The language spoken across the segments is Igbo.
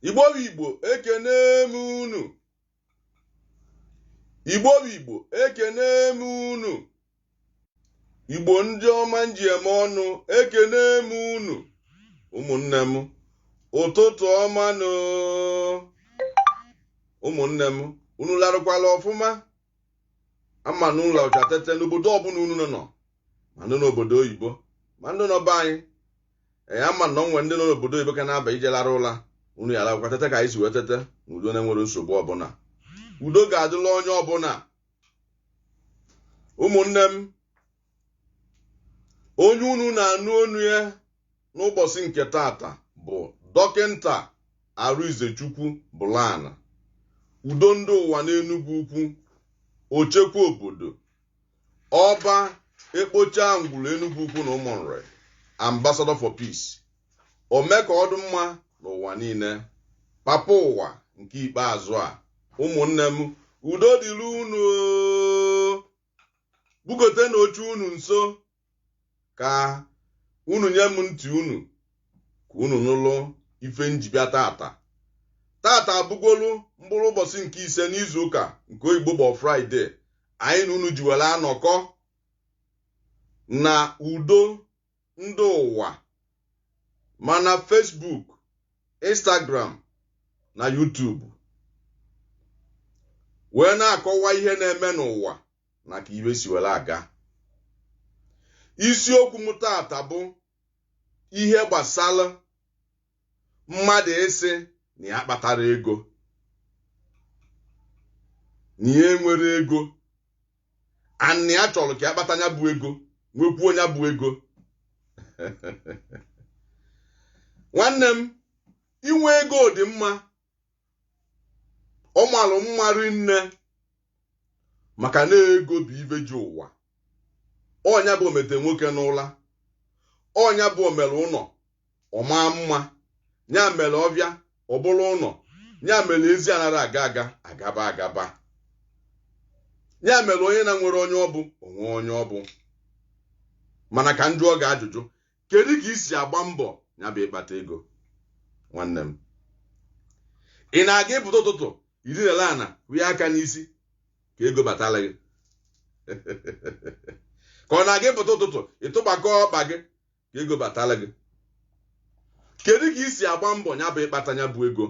Igbo ekene m unu. Igbo ekene m unu. Igbo ndị ọma nji eme ọnụ ekene m unu. Ụmụnne m ụtụtụ ọma nụ. Ụmụnne m unu larụkwala ọfụma. Ama na ụlọ ọcha tete n'obodo ọbụla unu nọ, ma ndị n'obodo oyibo ma ndị nọ be anyị. Ama na onwe ndị nọ n'obodo oyibo ka na-aba ije lara ụla, unu ya lakwa tete ka anyị si wee tete n'udo na-enwere nsogbu ọbụla. Udo ga-adịla onye ọbụla. Ụmụnne m, onye unu na-anụ onu ya n'ụbọchị nke tata bụ Dọkịnta Arụizechukwu Bụlan, udo ndị ụwa n'Enugu Ukwu, ochekwa obodo, ọba ekpocha ngwuru Enugu Ukwu na Ụmụnre, Ambassador for Peace, ome ka ọ dị mma n'ụwa niile, papa ụwa nke ikpeazụ a. Ụmụnne m, udo dịrị unu. Bugote na oche unu nso ka unu nye m ntị unu ka unu nụlụ ife njibịa tata. Tata abụgolu mkpụrụ ụbọchị nke ise n'izu ụka nke oyibo bụ Fraịde. Anyị na unu ji were anọkọ na udo ndị ụwa, mana Facebook, Instagram na YouTube, wee na-akọwa ihe na-eme n'ụwa na ka iwe si were aga. Isiokwu m tata bụ ihe gbasara mmadụ isi na ya kpatara ego, na ya nwere ego, ana ya chọrọ ka ya kpata ya bụ ego, nwekwuo ya bụ ego. Nwanne m, inwe ego dị mma, ọ malụ mma rinne, maka na ego bụ ibe ji ụwa. Ọnya bụ omete nwoke n'ụla, ọnya bụ omere ụlọ ọma mma, nya mere ọbịa ọ bụrụ ụlọ, nya mere ezi anara agaba agaba, nya mere onye na nwere onye ọbụ onwe onye ọbụ. Mana ka njụ ọ ga-ajụjụ, kedu ka isi agba mbọ ya bụ ịkpata ego? Nwanne m, ị na-aga ịpụta ụtụtụ iri na ana wee aka n'isi ka ego batala gị? Ka ọ na-aga ịpụta ụtụtụ ịtụgbakọ ọkpa gị ka ego batala gị? Kedu ka isi agba mbọ ya bụ ịkpata ya bụ ego?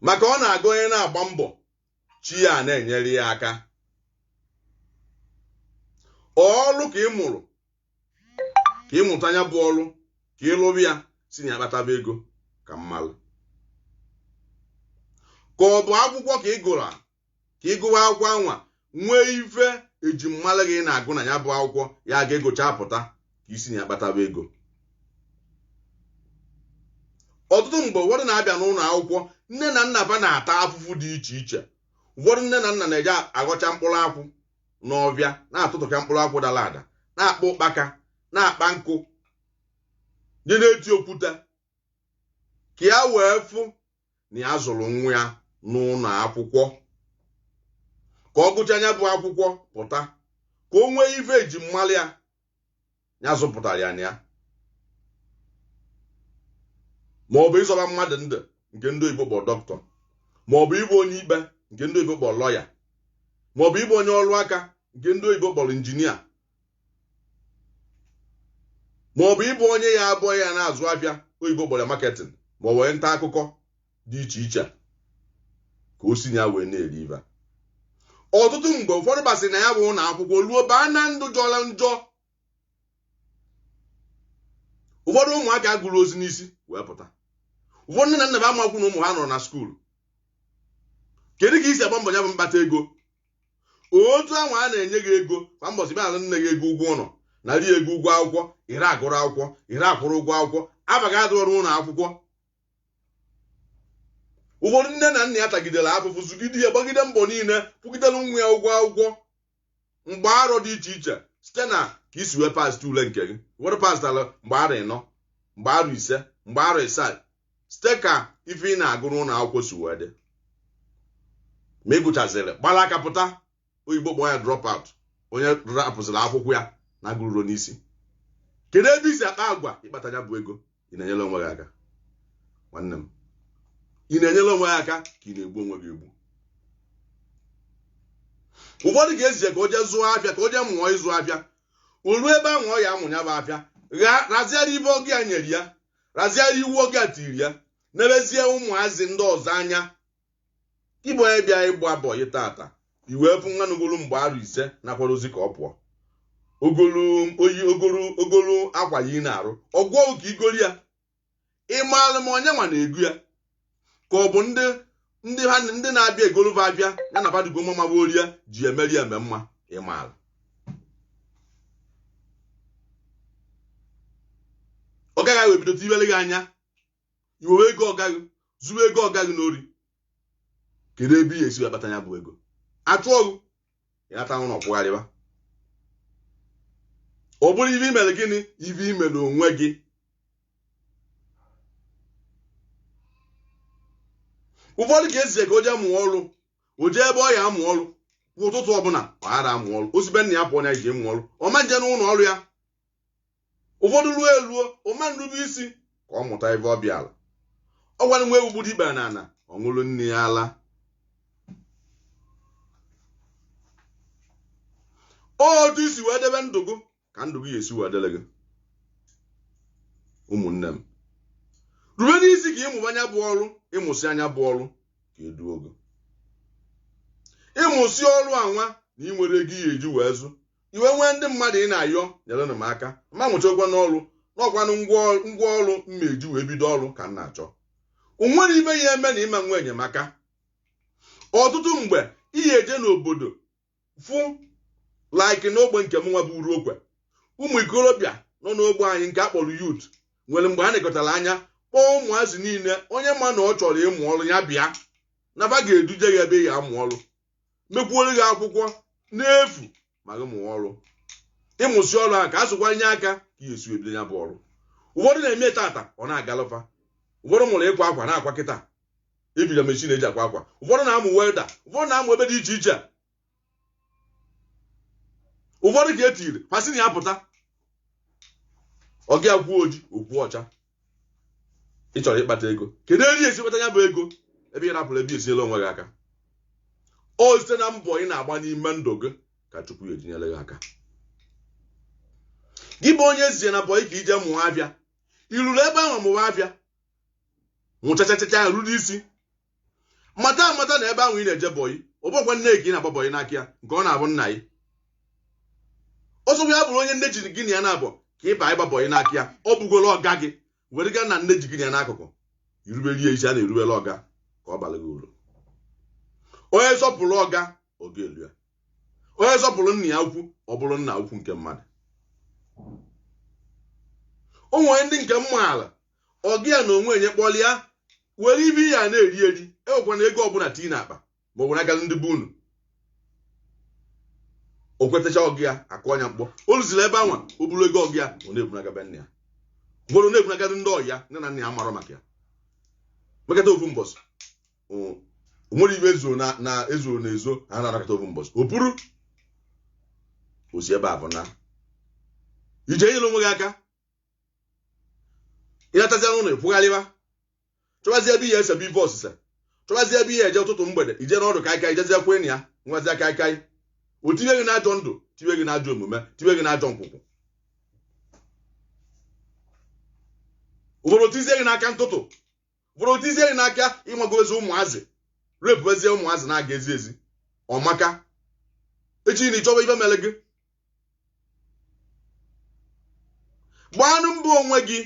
Maka ọ na-aga onye na-agba mbọ, chi ya na-enyere ya aka. Ọlụ ka ị mụrụ, ka ị mụta ya bụ ọlụ, ka ị lụrụ ya si na ya kpataba ego ka mmalụ. Ka ọ bụ akwụkwọ ka ị gụrụ, ka ị gụwa akwụkwọ anwa nwee ife eji mmalụ gị na-agụ na ya bụ akwụkwọ, ya ga-egocha apụta ka isi na ya kpataba ego. Ọtụtụ mgbe ụfọdụ na-abịa n'ụlọ akwụkwọ, nne na nna ba na-ata afụfụ dị iche iche. Ụfọdụ nne na nna na-eje aghọcha mkpụrụ akwụ n'ọbịa, na-atụtụka mkpụrụ akwụ dara ada, na-akpa ụkpaka, na-akpa nkụ, je na-eti okwute, ka ya wee fụ na ya zụrụ nwa ya n'ụlọ akwụkwọ. Ka ọ gụcha ya bụ akwụkwọ pụta, ka o nwee ife eji mmalụ ya, ya zụpụtara ya na ya. Ma ọ bụ ịzọba mmadụ ndụ nke ndị oyibo bụ dọkịta, ma ọ bụ ịbụ onye ikpe nke ndị oyibo bụ lọya, ma ọ bụ ịbụ onye ọrụ aka nke ndị oyibo kpọrọ injinia, ma ọ bụ ịbụ onye ya abụọ ya na-azụ afịa oyibo kpọrọ marketing, ma ọ wee nta akụkọ dị iche iche ka o si ya wee na-eri ibe. Ọtụtụ mgbe ụfọdụ basị na ya bụ ụlọ akwụkwọ ruo baa na ndụ jọrọ njọ. Ụfọdụ ụmụaka gụrụ ozi n'isi wee pụta. Ụfọdụ nne na nna bụ amakwu na ụmụ ha nọrọ na skuulu. Kedu ka isi agba mbọ ya bụ mkpata ego? Otu ahụ a na-enye gị ego kwa mbọsị bịa ala nne gị ego ụgwọ ụlọ, narị ego ụgwọ akwụkwọ, ire agụrụ akwụkwọ, ire akwụrụ ụgwọ akwụkwọ, abaghị adụ ọrụ ụlọ akwụkwọ. Ụfọdụ nne na nna ya tagidere afụfụ, zụgide ihe, gbagide mbọ niile, kwụgidere nwa ya ụgwọ akwụkwọ mgbe arọ dị iche iche, site na ka isi wee pasịta ule nke gị. Ụfọdụ pasịtara mgbe arọ 4, mgbe arọ 5, mgbe arọ 7, site ka ife ị na-agụrụ ụlọ akwụkwọ si wee dị. Ma ị gụchaziri gbara aka pụta, oyibo kpọọ ya drop out, onye rapụziri akwụkwọ ya na gụrụro n'isi. kedu ebe isi akpa agwa ịkpata ya bụ ego? Ị na-enyere onwe gị aka nwanne m, ị na-enyere onwe gị aka ka ị na-egbu onwe gị egbu. Ụfọdụ ga-ezie ka o jee zụọ afịa, ka o jee mụọ ịzụ afịa, olu ebe ahụ ọ ya amụnya bụ afịa, razịara ibe oge a nyere ya, razịara iwu oge a tiri ya, nebezie ụmụazị ndị ọzọ anya. Igbo onye bịa ịgba bọyị tata, iwee fụ nwa n'ogolo mgbe arụ 5 nakwarozi ka ọ pụọ. Ogolo akwa yi na-arụ ọgwọ ka igori ya, ịmaalụ ma onye nwa na-egu ya ka ọ bụ ndị na-abịa egolova abịa ya na badugo mama bụ ori ya ji emeri eme mma. Ịmaalụ ọ gaghị ebido tibere gị anya, iwewe ego ọgaghị zuru ego ọgaghị n'ori. Kedu ebe ihe esi akpata ya bụ ego? Atụ ọgụ ịnata ụlọ kwụgharịba. Ọ bụrụ ibe imere gịnị? Ibe imere onwe gị. Ụfọdụ ka esi ka o jee mụọ ọrụ, o jee ebe ọ ya amụ ọrụ kwa ụtụtụ ọbụla, ọ ghara amụ ọrụ, osibe nna ya pụọ na ije mụ ọrụ, ọ ma nje n'ụlọ ọrụ ya. Ụfọdụ ruo eluo ọ ma nrube isi ka ọ mụta ebe ọ bịa ala. Ọ gwara nwa ewu gburu ikpere n'ala, ọ ṅụrụ nne ya ala. Otu isi wee debe ndụ gị ka ndụ gị esi wee dele gị. Ụmụnne m, rube n'isi ka ịmụba anya bụ ọrụ, ịmụsị anya bụ ọrụ ka eduo gị. Ịmụsị ọrụ anwa na ị nwere ego ihe eji wee zụ, iwe nwee ndị mmadụ ị na-ayọ nyere m aka, ma mụchakwa n'ọrụ n'ọkwanụ ngwa ọrụ mma eji wee bido ọrụ ka m na-achọ. O nwere ibe ya eme na ịma nwa enyemaka. Ọtụtụ mgbe ihe eje n'obodo fụ like n'ogbe nke m nwa bụ Uruokwe, ụmụ ikorobịa nọ n'ogbe anyị nke akpọrọ youth nwere mgbe a na-ekọtara anya kpọọ ụmụazị niile, onye ma na ọ chọrọ ịmụ ọrụ ya bịa, naba ga-eduje ya ebe ya amụ ọrụ, mekwuoro gị akwụkwọ n'efu ma gị mụọ ọrụ. Ịmụsị ọrụ ahụ ka a sụkwa nye aka ka ihe esi ebido ya bụ ọrụ. Ụfọdụ na-eme tata ọ na-agalụfa, ụfọdụ mụrụ ịkwa akwa na-akwa kịta, ebido meshin eji akwa akwa, ụfọdụ na-amụ welda, ụfọdụ na-amụ ebe dị iche iche. Ụfọdụ ka etiri pasị na ya pụta ọ gị akwụ oji okwu ọcha. Ị chọrọ ịkpata ego, kedu eri esi kpata ya bụ ego? Ebe ị rapụrụ ebe esiela onwe gị aka. O site na mbọ ị na-agba n'ime ndụ gị ka Chukwu ejinyere gị aka. Gị bụ onye zie na bọyị ka ije mụọ abịa, iruru ebe ahụ mụwa abịa, nwụchachachacha ruru isi, mata na ebe ahụ ị na-eje bọyị ọ bụkwa nne ka ị na-agba bọyị n'aka ya nke ọ na-abụ nna ya. Ọsọ ya bụrụ onye nne ji gị na ya na-abọ ka ịba ịgba bọyị n'aka ya, ọ bụgolo ọga gị, were gaa na nne ji gị na ya n'akụkụ, irubelie isi a na-erubere ọga ka ọ bara gị uru. Onye sọpụrụ ọga ọ ga-elu ya, onye sọpụrụ nna ya ukwu ọ bụrụ nna ukwu nke mmadụ. O nwere ndị nke mmaala ọgị ya na onwe enye kpọlị ya were ibe ya na-eri eri, ewekwana ego ọbụla tii na akpa ma ọ bụ n'aka ndị be unu. O kwetacha ọgị ya akụ ọnya mkpọ, o rụziri ebe anwa o buru ego ọgị ya ọ na-ebunaka be nna ya, ụfọdụ na-ebunaka ndị ọyị ya nne na nna ya marọ maka ya. Mekata ofu mbọsị o nwere ibe ezo na-ezo ha na-anakọta ofu mbọsị o pụrụ osi ebe a bụ na ije nyere onwe gị aka. Ịnatazi ụlọ ịpụgharịba, chọbazie ebe ihe esebe ife ọsịsa, chọbazie ebe ihe eje ụtụtụ mgbede, ije n'ọdụ kaikai, ijezie kwenye ya nwazie kaikai, o tiwe gị n'ajọ ndụ, tiwe gị n'ajọ omume, tiwe gị n'ajọ nkwụkwụ. Ụfọdụ tizie gị n'aka ntụtụ, ụfọdụ tizie gị n'aka ịmagozi ụmụazị, repụbezie ụmụazị na-aga ezi ezi. Ọmaka echi na ịchọba ife mere gị, gbaanụ mbọ onwe gị.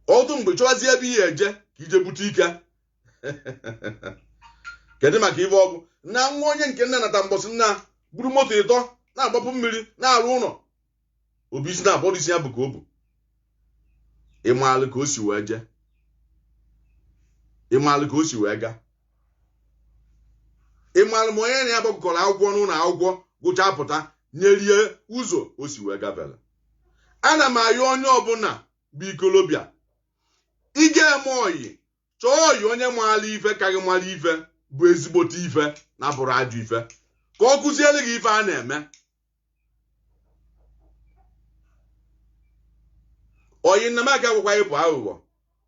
Otu mgbe chọwazie ebe ihe eje ka ije bute ike. Kedu maka ife ọgwụ na nwa onye nke nna nata mbọsị nna buru moto ịtọ na-agbapụ mmiri na-arụ ụlọ, obi isi na-abọdụ isi ya bụ ka o bụ. Ịmaalụ ka o si wee je, ịmaalụ ka o si wee ga, ịmaalụ ma onye na-ya gbakọrọ akwụkwọ n'ụlọ akwụkwọ gụchaa pụta nyerie ụzọ o si wee gabere. Ana m ayọ onye ọbụla bụ ikolobịa, ị ga-eme oyi chọọ oyi onye maara ife ka gị mara ife bụ ezigbote ife na bụrụ ajọ ife, ka ọ kụziere gị ife a na-eme oyi nna m aga gwakwa ịpụ aghụghọ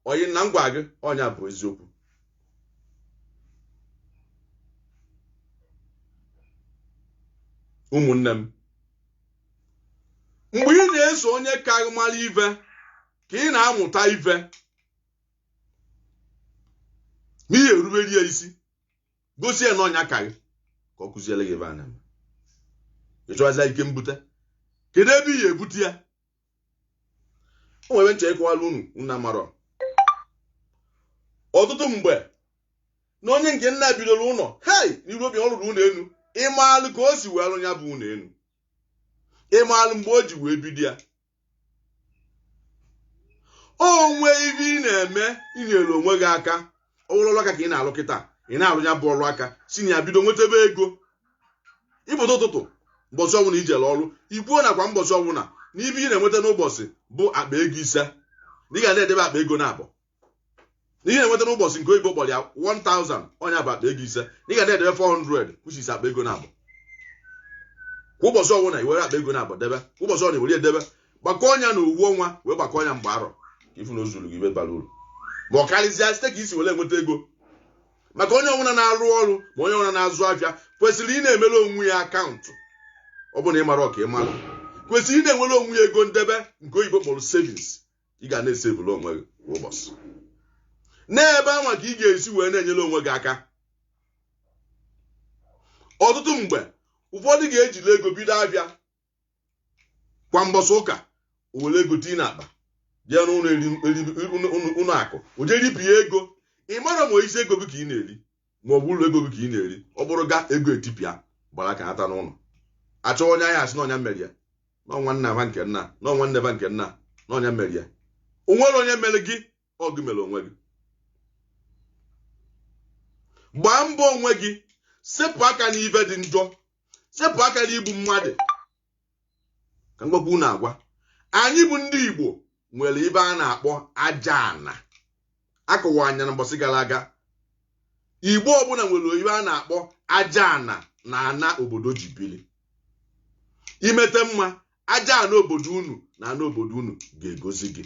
oyi nna m gwa gị ọnya bụ eziokwu. Ụmụnne m, mgbe ị na-eso onye ka gị mara ife ka ị na-amụta ife ma ihe erubere ya isi gosi ya n'ọnya ka gị ka ọ kụziele gị ebe a na-eme. Ị chọwazi ike mbute, kedu ebe ị ga-ebute ya? O nwere nche ịkọwala unu nna marọ ọtụtụ mgbe na onye nke nna bidoro ụlọ hei n'iru obi ọ rụrụ ụlọ elu, ịmaalụ ka o si wee rụ ya bụ ụlọ elu, ịmaalụ mgbe o ji wee bido ya. Onwe ibe ị na-eme inyere onwe gị aka, ọrụ aka ka ị na-alụ kịta, ị na-alụ ya bụ ọrụ aka si na ya bido nwetebe ego. Ịpụta ụtụtụ mbọchị ọbụla ijere ọrụ ikwuo nakwa mbọchị ọbụla na ibe ị na-enweta n'ụbọchị bụ akpa ego 5 na ị ga na-edebe akpa ego na-abọ. Na ihe na-enweta n'ụbọchị nke oyibo kpọrọ ya 1000 ọnya bụ akpa ego 5 na ị ga na-edebe 400 kwuchisi akpa ego na-abọ. Kwa ụbọchị ọbụla iwere akpa ego na-abọ debe, kwa ụbọchị ọbụla iwere edebe, gbakọ ọnya na owu ọnwa wee gbakọ ọnya mgbe arọ ka ifu na ozuru gị ibe bara uru. Ma ọ karịzịa site ka isi were enweta ego. Maka onye ọbụla na-arụ ọrụ ma onye ọbụla na-azụ ahịa kwesịrị ị na-emere onwe ya akaụntụ. Ọ bụ na ị mara ọka ị mara kwesịrị ị na-enwere onwe ya ego ndebe nke oyibo kpọrọ savings. Ị ga na-esevụrụ onwe gị kwa ụbọchị. N'ebe anwa ka ị ga-esi wee na-enyere onwe gị aka. Ọtụtụ mgbe ụfọdụ ga-ejile ego bido abịa kwa mbọsị ụka o were ego tinye n'akpa bịa n'ụlọ akụ o jee ripụ ya ego. Ị mara ma isi ego gị ka ị na-eri ma ọ bụ ụlọ ego gị ka ị na-eri. Ọ bụrụ ga ego etipịa gbara ka ata n'ụlọ achọọ onye ahịa asị n'ọnya mmeri ya n'ọnwa nna ba nke nna n'ọnwa nne ba nke nna n'ọnya mmeri ya. O nwere onye mere gị, ọ gị mere onwe gị. Gbaa mbọ onwe gị, sepụ aka n'ife dị njọ, sepụ aka n'igbu mmadụ. Ka mgbakwu unu agwa anyị bụ ndị Igbo nwere ibe a na-akpọ aja ana. Akọwa anya na mbọsị gara aga Igbo ọbụla nwere ibe a na-akpọ aja ana na ana obodo ji bili. Imete mma aja ana obodo unu na ana obodo unu ga-egozi gị.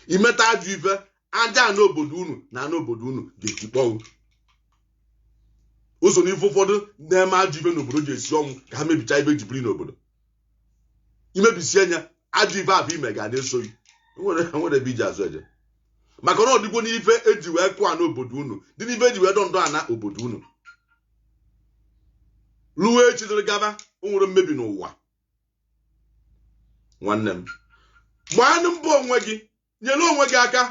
Imete ajọ ife aja ana obodo unu na ana obodo unu ga-etikpọ unu. Ụzọ n'ife ụfọdụ na-eme ajọ ife n'obodo ji esi ọnwụ ka ha mebicha ibe ji biri n'obodo. Imebisi anya ajọ ife abụ ime ga na-esoghị. Nwere ebe iji azụ eje. Maka na ọdịgbo n'ife eji wee kụọ ana obodo unu dị n'ife eji wee dọndọ ana obodo unu. Ruo echi dịrị gaba o nwere mmebi n'ụwa. Nwanne m, gbaanụ mbọ onwe gị, nyere onwe gị aka.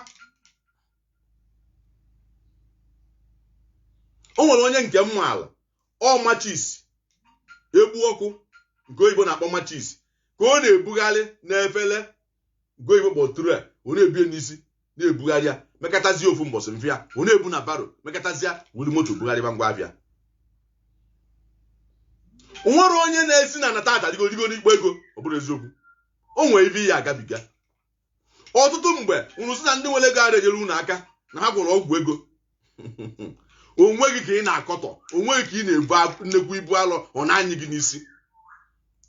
O nwere onye nke mma ala ọ machis egbu ọkụ nke oyibo na-akpọ machis ka ọ na-ebugharị n'efele nke oyibo kpọrọ tray, ọ na-ebie n'isi na-ebugharị ya mekatazie ofu mbọsị mfịa, ọ na-ebu na baro mekatazie wuli moto bugharịba ngwa abịa. O nwere onye na-esi na nata atadigo n'ikpo ego, ọ bụrụ eziokwu. O nwere ibe ya agabiga. Ọtụtụ mgbe unu sị na ndị nwere ego adịnyere unu aka na ha gwọrọ ọgwụ ego. Onweghị ka ị na-akọtọ, onweghị ka ị na-ebu nnekwu ibu alọ ọ na-anyị gị n'isi.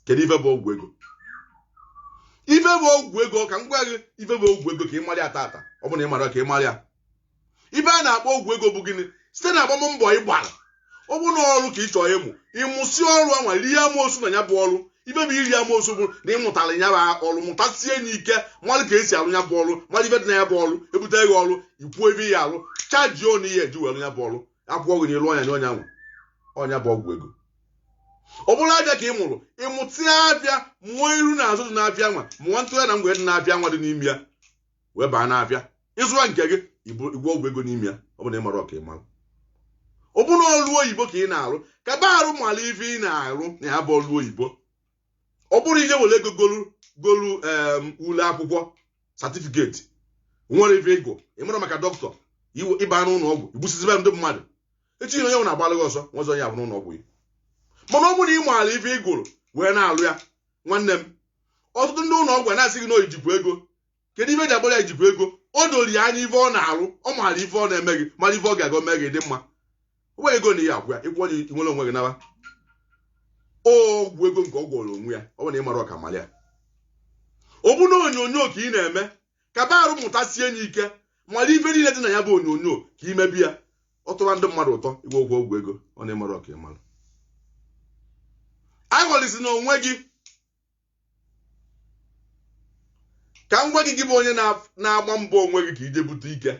Kedu ife bụ ọgwụ ego? Ife bụ ọgwụ ego ka m gwa gị, ife bụ ọgwụ ego ka ị mara ya tata. Ọ bụ na ị mara ka ị mara ya. Ife a na-akpọ ọgwụ ego bụ gịnị? Site na agbam mbọ ị gbara. Ọ bụ na ọrụ ka ị chọọ ịmụ, ịmụsị ọrụ anwa rie amoosu na ya bụ ọrụ. Ife bụ iri amoosu bụ na ịmụtara ya bụ ọrụ, mụtasie n'ike, mmadụ ka esi arụ ya bụ ọrụ, mmadụ ife dị na ya bụ ọrụ, ebute gị ọrụ, ikwuo ebe ya arụ, chaji onu ihe eji were ya bụ ọrụ, akwụkwọ gị n'elu ọnya n'ọnya nwa. Ọnya bụ ọgwụ ego. Ọ bụrụ abịa ka ị mụrụ, ịmụtịa abịa, mụọ iru na azụ dị n'abịa nwa, mụọ ntụgharị na mgbe dị n'abịa nwa dị n'ime ya, wee baa n'abịa. Ịzụwa nke gị, igwe ọgwụ ego n'ime ya, ọ bụ na ị mara ọka ị mara. Ọ bụ na ọrụ oyibo ka ị na-arụ, ka ba arụ mala ife ị na-arụ na ya bụ ọrụ oyibo. Ọ bụrụ ije were ego golu ule akwụkwọ satifiketi, nwere ife ego, ị mara maka dọkịta, ịba n'ụlọ ọgwụ, igbusizibe ndị mmadụ. Echi na onye nwere agbalị gị ọsọ, nwezọ ya bụ n'ụlọ ọgwụ ya. Mana ọ bụrụ na ị maara ife ịgụrụ wee na-alụ ya, nwanne m, ọtụtụ ndị ụlọ ọgwụ na-asị gị na ojikwa ego. Kedu ife eji agbara ya ijikwa ego? O dori ya anya ife ọ na-alụ, ọ maara ife ọ na-eme gị, mara ife ọ ga-aga mee gị dị mma. Ụgbọ ego na ihe akwụ ya, ịkwụ onye nwere onwe gị naba. Ọgwụ ego nke ọ gwọrọ onwe ya, ọ bụ na ị mara ọka mara ya. Ọ bụ na onyonyo ka ị na-eme ka barụ mụtasie enyi ike mara ife niile dị na ya bụ onyonyo ka imebi ya ọ tụwa ndị mmadụ ụtọ igwe ụgwọ ọgwụ ego ọ na-emere ọka ịmalụ aghọlisi na onwe gị ka m gwa gị bụ onye na-agba mbọ onwe gị ka ije bute ike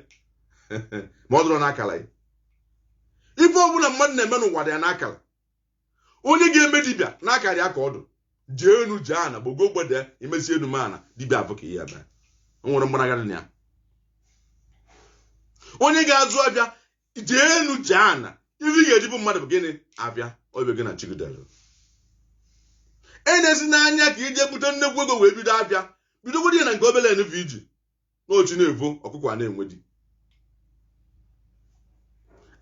ma ọ dụrụ n'akara ya ife ọbụla mmadụ na-eme n'ụwa dị ya n'akara onye ga-eme dibịa n'akara ya ka ọdụ jee enu jee ana gbogo gbede imesi enu mana dibịa abụ ka ihe eme o nwere mgbanaga na ya onye ga-azụ abịa jee enu jee ana ife ga-eji bụ mmadụ bụ gịnị abịa obe gị na chigidere enezi n'anya ka ije bute nnekwu ego wee bido abịa bidogodi ya na nke obele NVG n'ochi na-evo ọkụkọ a na-enwe di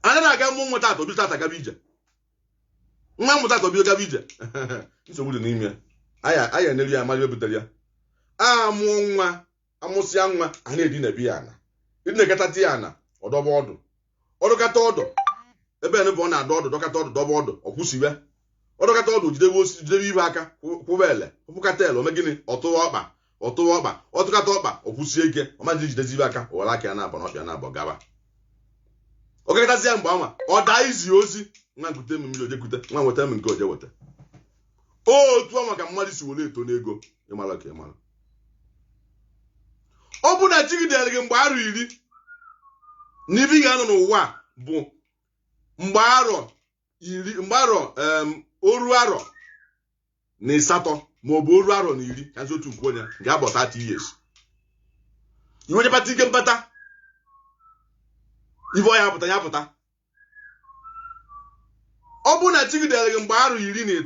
anyị na-aga mụ nweta atọ bido tata gaba ije nwa mmụta atọ bido gaba ije nsogbu dị n'ime ya anya eneri ya amara ebutere ya amụọ nwa amụsịa nwa a na-edi na ebi ya ana ịdị na-ekatati ya ana ọdọba ọdụ ọdụkata ọdụ ebe ene bụ ọ na-adọ ọdụ dọkata ọdụ dọba ọdụ ọkwụsiwe ọdụkata ọdụ jidebe ibe aka kwụba ele ọkwụkata ele ome gịnị ọtụwa ọkpa ọtụkata ọkpa ọkwụsie ike ọmaji jidezi ibe aka ọwara aka ya na-abọ n'ọkpịa na-abọ gaba ọkakatazi ya mgbe anwa ọ daa izi ozi nwa nkute m mmiri ojekwute nwa nweta m nke oje weta otu ọnwa ka mmadụ si were eto n'ego ịmara ka ịmara ọ bụ na chigidere gị mgbe arọ 10 na ibi ga-anọ n'ụwa bụ mgbe arọ oru arọ na 8 maọbụ oru arọ na 10 kazi otu ukwu onye ga-abọ 30 years iwe pata ike mpata ive ọya pụta ya pụta ọ bụ na chigidere gị mgbe arọ 13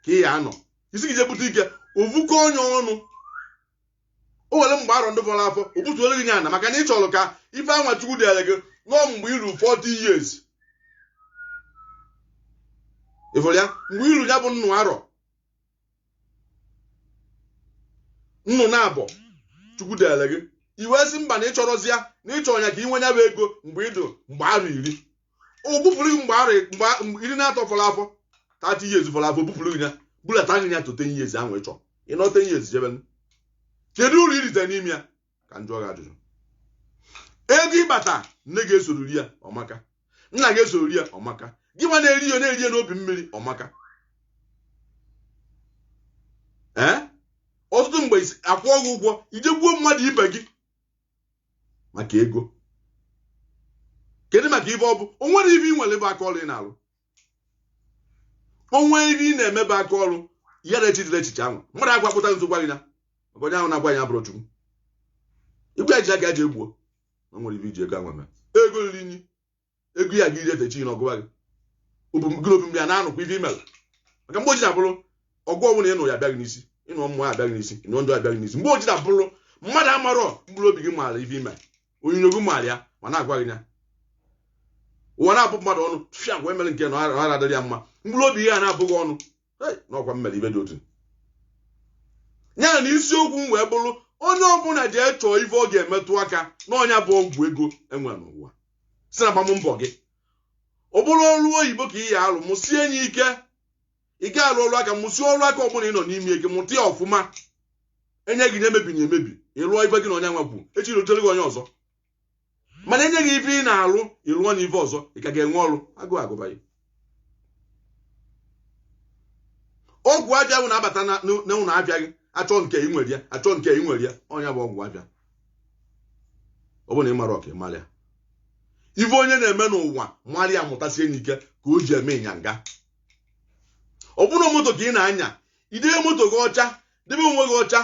ka ị ya anọ isi gị jepụta ike ovukọ onye ọnụ o were mgbe arọ ndị fọrọ afọ o butuole gị nyana maka na ị chọrọ ka ife anwa chukwu dere gị nọọ mgbe iru 40 years ịfụrụ ya mgbe iru ya bụ nnụ arọ nnụ na-abọ chukwu dere gị iwe si mba na ị chọrọzi ya na ị chọrọ ya ka ị nwe ya bụ ego mgbe ịdụ mgbe arọ 10 o bufuru gị mgbe arọ 13 fọrọ afọ 30 years fọrọ afọ bufuru gị ya bulata gị ya to 10 years ahụ ịchọ ị nọ 10 years jebe kedu uru irite n'ime ya ka njọ gị ajụjụ ego ịbata nne ga-esorori ya ọmaka nna ga-esorori ya ọmaka gị nwa na-eri ya na-eri ya n'obi mmiri ọmaka ọtụtụ mgbe akwụ ọgwụ ụgwọ ije gbuo mmadụ ibe gị maka ego kedu maka ibe ọ bụ o nwere ibe ị nwere ebe aka ọrụ ị na-alụ onwe ibe ị na-emebe aka ọrụ ya na echitire echiche ahụ mmadụ agwakpụta nso gwa gị ya maka onye ahụ na-agwa ya bụrụ chukwu igwe eji aka eji egbuo o nwere ibe iji ego anwa mee ego riri nyi ego ya gị iri etechi na ọgụwa gị obi mgbe ya na-anụkwa ibe imel maka mgbe oji na-abụrụ ọgụ ọbụla ịnụ ya abịaghị n'isi ịnụ mmụọ abịaghị n'isi ịnụ ndụ abịaghị n'isi mgbe oji na-abụrụ mmadụ amarọ mkpụrụ obi gị maara ibe ime onyinyo gị maara ya ma na-agwa gị ya ụwa na-abụ mmadụ ọnụ fịa ngwa emere nke na ọra adịrị ya mma mkpụrụ obi ya na-abụghị ọnụ n'ọkwa mmere ibe dị otu ya na isiokwu m wee bụrụ onye ọbụla ji chọọ ife ọ ga-emetụ aka n'ọnya bụ ọgwụ ego enwere n'ụwa si na agbam mbọ gị ọ bụrụ ọrụ oyibo ka ị ya alụ mụsie enyi ike ị ga-alụ ọrụ aka mụsie ọrụ aka ọbụla ị nọ n'ime ike mụta ya ọfụma enye gị na-emebi na emebi ịlụọ ife gị na onye nwekwu echi rotere gị onye ọzọ mana enye gị ife ị na-alụ ịlụọ na ife ọzọ ị ka ga-enwe ọrụ agụụ agụbaghị ọgwụ abịa bụ na-abata na ụlọ abịa gị achọ nke ị nwere ya achọ nke ị nwere ya ọnya bụ ọgwụ abịa ọ bụ na ị mara ọka ị mara ya ife onye na-eme n'ụwa mara ya mụtasie n'ike ka o ji eme ịnyanga ọ bụrụ moto ka ị na-anya idebe moto gị ọcha debe onwe gị ọcha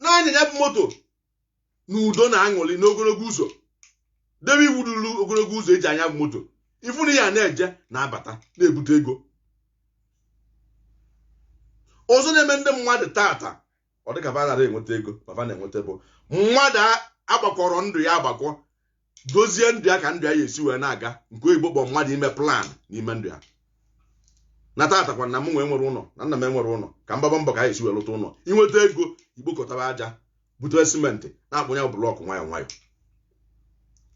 na-anya ya bụ moto n'udo na aṅụrị n'ogologo ụzọ debe iwu ruru ogologo ụzọ eji anya bụ moto ifu na ya na-eje na-abata na-ebute ego ọzọ na-eme ndị mmadụ tata ọ dịka ba nara enweta ego baba na-enweta bụ mmadụ agbakọrọ ndụ ya agbakọ dozie ndụ ya ka ndụ ya ya esi wee na-aga nke oyibo kpọ mmadụ ime plan n'ime ndụ ya na tata kwa na m nwere ụlọ na nna m enwere ụlọ ka mbaba mbọ ka ya esi wee lụta ụlọ inweta ego igbokọtaba aja butere simenti na-akpụnye blọkụ nwayọ nwayọ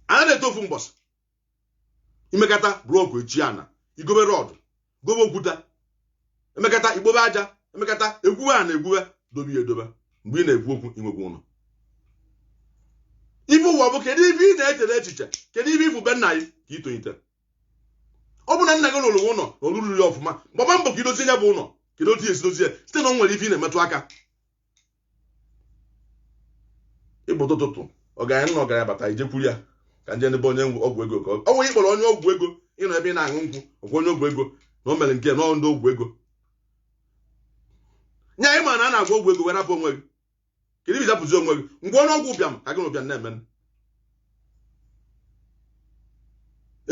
anya na-etofu mbọsị imekata blọkụ echi ana igobe rọdụ gobe okwuta emekata igbobe aja emekata egwuwe a na-egwuwe dobe ya edobe mgbe ị na-ekwu okwu inwekwu ụlọ ife ụwa bụ kedu ife ị na-echere echiche kedu ife ifu be nna gị ka itonyite ọ bụ na nna gị lụrụ ụlọ na olulu ya ọfụma gbaba mbọ ka idozie ya bụ ụlọ kedu otu esi dozie site na o nwere ife ị na-emetụ aka ịbụta ụtụtụ ọgaranya na ọgaranya bata ijekwuru ya ka nje ndebe onye ọgwụ ego ka ọ nwere ịkpọrọ onye ọgwụ ego ịnọ ebe ị na-aṅụ nkwụ ọgwụ onye ọgwụ ego na o mere nke na ndị ọgwụ ego nya ịma na a na-agwa ọgwụ ego wee rapụ onwe gị kedu ibi zapụzi onwe gị ngwa ọnụ ọgwụ ụbịam ka gị na ụbịam na-eme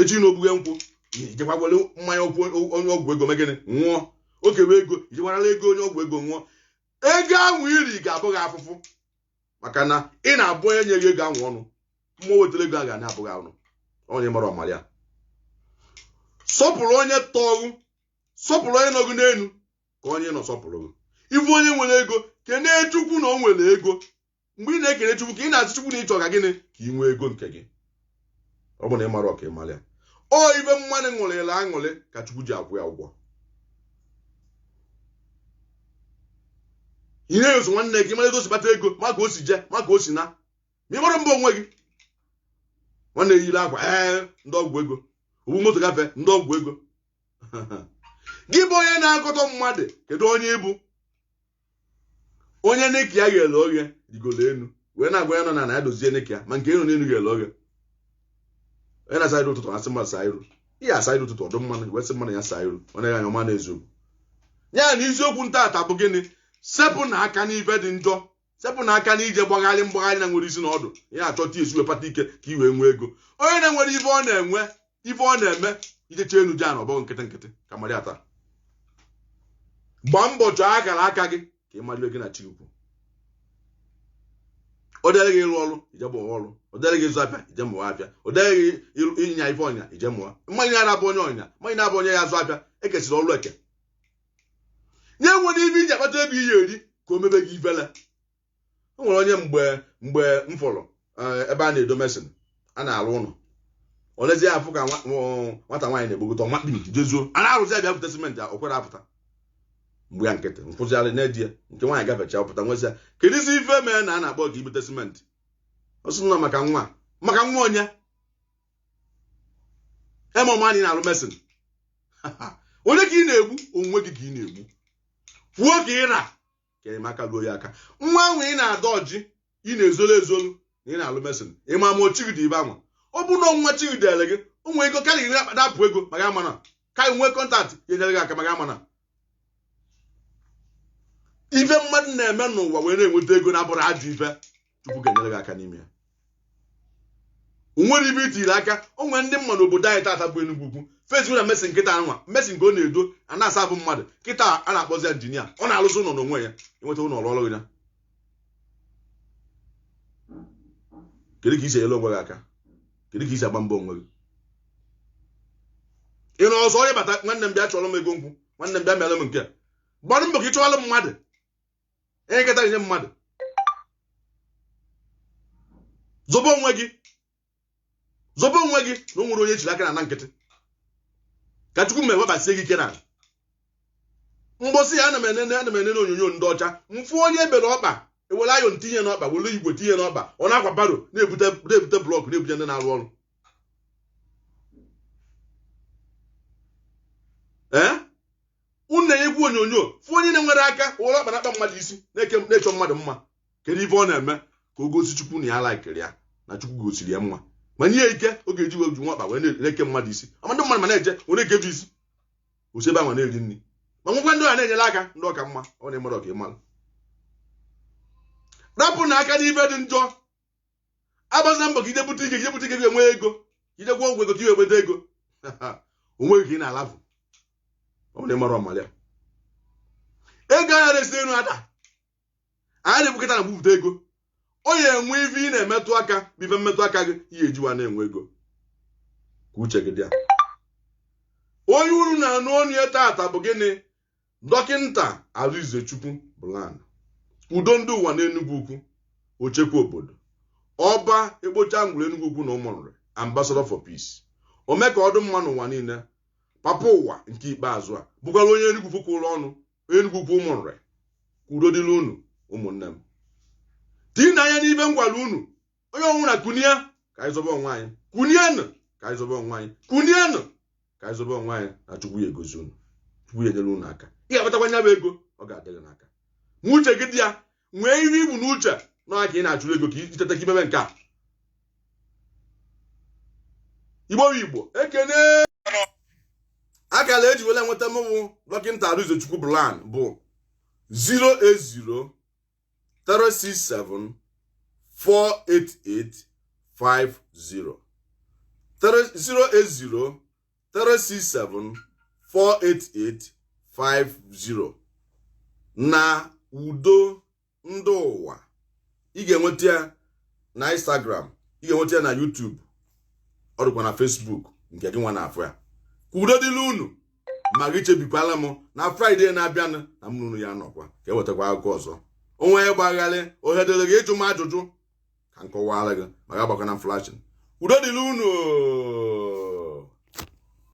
echi na ogbughe nkwụ ijekwakwere mmanya onye ọgwụ ego megịnị nwụọ oge wee ego ijekwarala ego onye ọgwụ ego nwụọ ego ahụ iri ga-abụghị afụfụ maka na ị na-abụ onye nye gị ego ahụ ọnụ mmụọ wetara ego a ga na-abụghị ọnụ onye mara ọmara ya sọpụrụ onye tọọgụ sọpụrụ onye nọgụ n'elu ka onye nọ sọpụrụ gị ibu onye nwere ego kenee Chukwu na o nwere ego mgbe ị na-ekene Chukwu ka ị na-asị Chukwu na ịchọ ka gịnị ka ị nwee ego nke gị ọ bụ na ị mara ọka ị mara ya o ibe mmadụ ṅụrịla aṅụrị ka Chukwu ji akwụ ya ụgwọ ị na-eso nwanne gị mara ego si bata ego ma ka o si je ma ka o si na ma ị mara mbụ onwe gị nwanne yiri akwa ndị ọgwụ ego ogbu moto gafee ndị ọgwụ ego gị bụ onye na-akọtọ mmadụ kedu onye ịbụ onye neki ya ga-ele oghe rigolo enu wee na-agwa ya nọ na ya dozie neki ya ma nke enu n'elu ga-ele oghe onye na-asa iru ụtụtụ asị mmadụ saa iru ihe asa iru ụtụtụ ọdụ mmanụ wee sị mmanụ ya saa iru onye ga anya ọma na-eziokwu ya na isiokwu ntaata bụ gịnị sepụ na aka n'ife dị njọ sepụ na aka n'ije gbagharị mgbagharị na nwere isi na ọdụ ihe achọta esi wepata ike ka i wee nwee ego onye na-enwere ife ọ na-enwe ife ọ na-eme ijecha enu jan ọbọghị nkịtị nkịtị ka mmadụ ata gbaa mbọ chọọ akara aka gị ka ị marịwe gị na Chukwu o dere gị ịrụ ọrụ ije mụọ ọrụ o dere gị ịzụ apịa ije mụọ apịa o dere gị ịnya ife ọnya ije mụọ mmanya na-abụ onye ọnya mmanya na-abụ onye ya azụ apịa ekesịrị ọrụ eke nye nwere ife iji akpata ebe ihe eri ka o mebe gị ifele o nwere onye mgbe m fọrọ ebe a na-edo mesin a na-alụ ụlọ olezie afụ ka nwata nwaanyị na-egbogote ọmakpi jezuo a na-arụzi abịa pụta simenti o kwere apụta mgbe ya nkịtị nkwụzigharị na-edi ya nke nwaanyị gafecha pụta nwesịa kedu isi ife mee na a na-akpọ ka ibute simenti ọ sị na maka nwa onye emọmanyị na-alụ mesin onye ka ị na-egbu onwe gị ka ị na-egbu kwuo ka ị na ka enyemaka ruo ya aka nwa ahụ ị na-ada ọjị ị na-ezolu ezolu na ị na-alụ mesin ịma ma ochigide ibe anwa ọ bụ na nwa chigidere gị o nwere ego karịa iri akpata apụ ego maka amana ka nwee kọntaktị ga-enyere gị aka maka amana ife mmadụ na-eme n'ụwa wee na-enweta ego na-abụrụ ajọ ife Chukwu ga-enyere gị aka n'ime ya o nwere ibe itiri aka o nwere ndị mmadụ obodo anyị tata bụ Enugu Ukwu Facebook na mesin nkịta anwa mesin ka ọ na-edo a na-asa abụ mmadụ kịta a na-akpọzi injinia ọ na-alụsị ụlọ n'onwe ya enweta ụlọ ọrụ ọrụ ya kedu ka isi enyere onwe gị aka kedu ka isi agba mbọ onwe gị ị nọ ọzọ onye bata nwanne m bịa chọrọ m ego nkwụ nwanne m bịa mere m nke gbara mbọ ka ị chọrọ mmadụ onye nketa nye mmadụ zobe onwe gị na o nwere onye echiri aka na nkịtị ka Chukwu mewebasie gị ike na mgbosi ya ana m enene onyonyo ndị ọcha mfụ onye ebere ọkpa ewere ayọ ntinye n'ọkpa were igwe tinye n'ọkpa ọ na-akwa baro na-ebute blọkụ na-ebute ndị na-arụ ọrụ unu na-enyekwu onyonyo fụ onye na-enwere aka were ọkpa na-akpa mmadụ isi na-echọ mmadụ mma kedu ife ọ na-eme ka o gosi Chukwu na ya laikiri ya na Chukwu gosiri ya mma ma nye ike ọ ga-eji wee ju nwa ọkpa wee na-eke mmadụ isi ndị mmadụ ma na-eje were ekeju isi osebe anwa na-eri nri ma nwekwa ndị a na-enyere aka ndị ọka mma ọ na-emere ọka ịmalụ rapụ na aka n'ife dị njọ agbazina mbọ ka ijebute ike gị enwe ego ijegwa ọgwụ ego ka iwe weta ego onweghị ka ị na-alafụ ọ na-emere ọmalị ego anya na-esi elu ada anya na-ebukọta na gbupụta ego ọ ya enwe ife ị na-emetụ aka bụ ife mmetụ aka gị ihe ejiwa na-enwe ego ka uche gị dị ya onye uru na-anụ ọnụ ya taata bụ gịnị dọkịnta Arụizechukwu Bland udo ndị ụwa n'Enugu Ukwu ochekwa obodo ọba ekpocha ngwuru Enugu Ukwu na Ụmụnri ambassador for peace ome ka ọdụ mma n'ụwa niile papa ụwa nke ikpeazụ a bụkwara onye Enugu Ukwu kwụrụ ọnụ Enugu Ukwu Ụmụnri udo dịrị unu ụmụnne m tii na anya n'ibe m gwara unu onye ọnwụ na kunie ka anyị zobe onwe anyị kunienụ ka anyị zobe onwe anyị kunienụ ka anyị zobe onwe anyị na Chukwu ya egozi unu Chukwu ya enyere unu aka ị ga-akpatakwa nya bụ ego ọ ga-adịghị n'aka ma uche gị dị ya nwee ihe ibu n'uche na ka ị na-achụrụ ego ka icheta ka imebe nke a Igbo ekene akara eji wele nweta mụbụ dọkịnta Arụzechukwu Plan bụ 080 367 48850 080 367 48850 na udo ndị ụwa ị ga-enweta ya na Instagram ị ga-enweta ya na YouTube ọ dịkwa na Facebook nke gị nwa na-afụ ya ka udo dịrị unu ma gị chebikwala m na Fraịde na-abịanụ na m unu ya nọkwa ka ewetakwa akụkọ ọzọ onwe ya gbagharị ohe dịrị gị ịjụ m ajụjụ ka m kọwara gị ma ga agbakọ na flashing udo dịrị unu